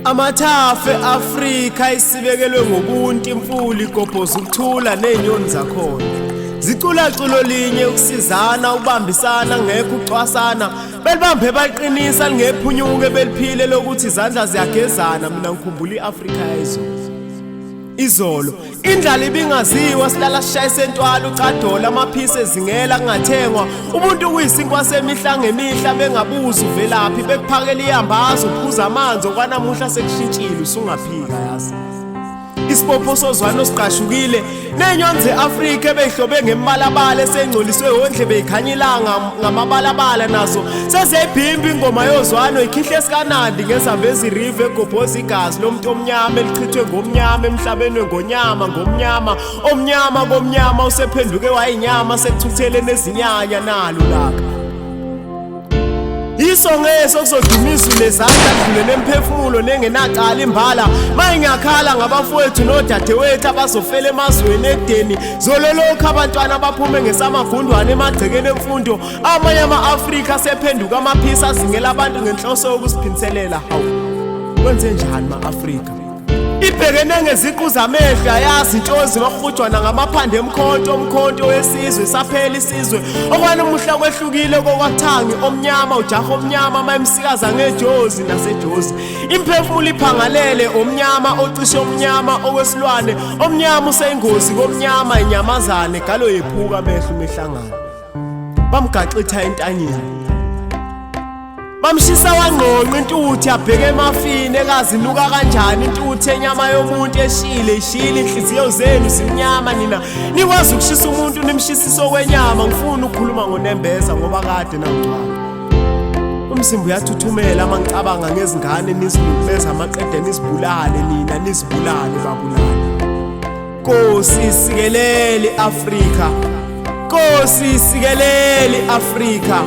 Amathafe Afrika isibekelwe ngobuntu imfuli igobhoza ukuthula nezinyoni zakhona. Zicula culo linye ukusizana ukubambisana ngekho ucwasana. Belibambe baqinisa lingephunyuke beliphile lokuthi izandla ziyagezana mina ngikhumbula iAfrika izolo. Indlala ibingaziwa silala sishaya sentwala ucadola amaphisi ezingela kungathengwa. Ubuntu kuyisinkwa semihla ngemihla bengabuza uvelaphi bekuphakela iyambazo uphuza amanzi okwanamuhla sekushintshile usungaphika yazi. Isibopho sozwana osiqashukile nezinyoni zeAfrika ebehlobe ngembalabala esengcoliswe ondle beyikhanyilanga ngamabalabala nazo sezebhimba ingoma yozwana ikhihle sikanandi ngezambezi river egobhoza igazi lomuntu omnyama elichithwe ngomnyama emhlabeni ngonyama ngomnyama omnyama komnyama usephenduke wayinyama sekuthuthele nezinyanya nalo laka. Isongeso kuzodumisa lezandla dlule nemphefumulo nengenaqala imbala mayingakhala ngabafowethu nodadewethu abazofela emazweni ekudeni zololokha abantwana abaphume ngesamagundwane emagcekeni emfundo amanye ama-Afrika sephenduka amaphisi azingela abantu ngenhloso yokusiphinselela. Hawu kwenze njani ma-Afrika? Ibhekene ngeziqu zamehlo ayazi intozi makurhujwana ngamaphande emkhonto wesizwe saphela isizwe okwanamuhla kwehlukile kokwathangi omnyama ujaha omnyama mayimsikaza ngejozi nasejozi imphefumulo iphangalele omnyama ocishe omnyama okwesilwane omnyama useyingozi komnyama inyamazane galo yephuka amehlo mehlangana bamgaxitha entanyeni bamshisa wangqonqa intuthi abheke emafini ekazinuka kanjani intuthi enyama yomuntu eshile ishila inhliziyo zenu zimnyama nina nikwazi ukushisa umuntu nimshisisa okwenyama ngifuna ukukhuluma ngonembeza ngoba kade nangcwaba umzimba uyathuthumela mangicabanga ngezingane nisilubeza amaqede nisibulale nina nisibulale babulale. Nkosi sikelele Afrika, Nkosi sikelele Afrika.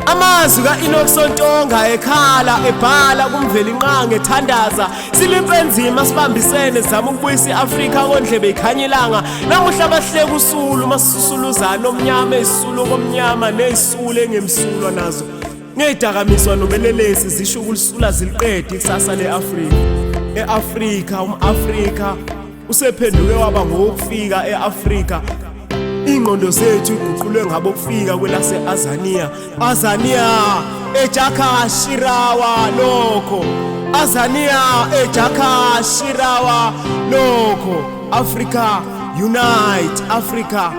Amazwi kaEnoch Sontonga ekhala ebhala kumveli inqange ethandaza silimpenzima sibambisene zama ukubuyisa iAfrika kondlebe ikhanyilanga namuhla bahleka usulu masisusuluzana omnyama ezisulu komnyama nezisulu engemsulwa nazo ngedakamiswa nobelelesi zisho ukulisula ziliqede ikusasa leAfrika. eAfrika umAfrika usephenduke waba ngokufika eAfrika. Ingqondo zethu iguqulwe ngabo kufika kwelase-Azania eJakashirawa lokho Azania eJakashirawa lokho. Africa unite, Africa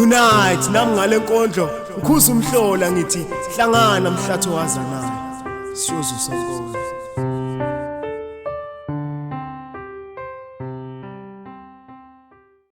unite. Nami ngale nkondlo ngikhuza umhlola ngithi hlangana mhlatho wazanayo siyozo sonke.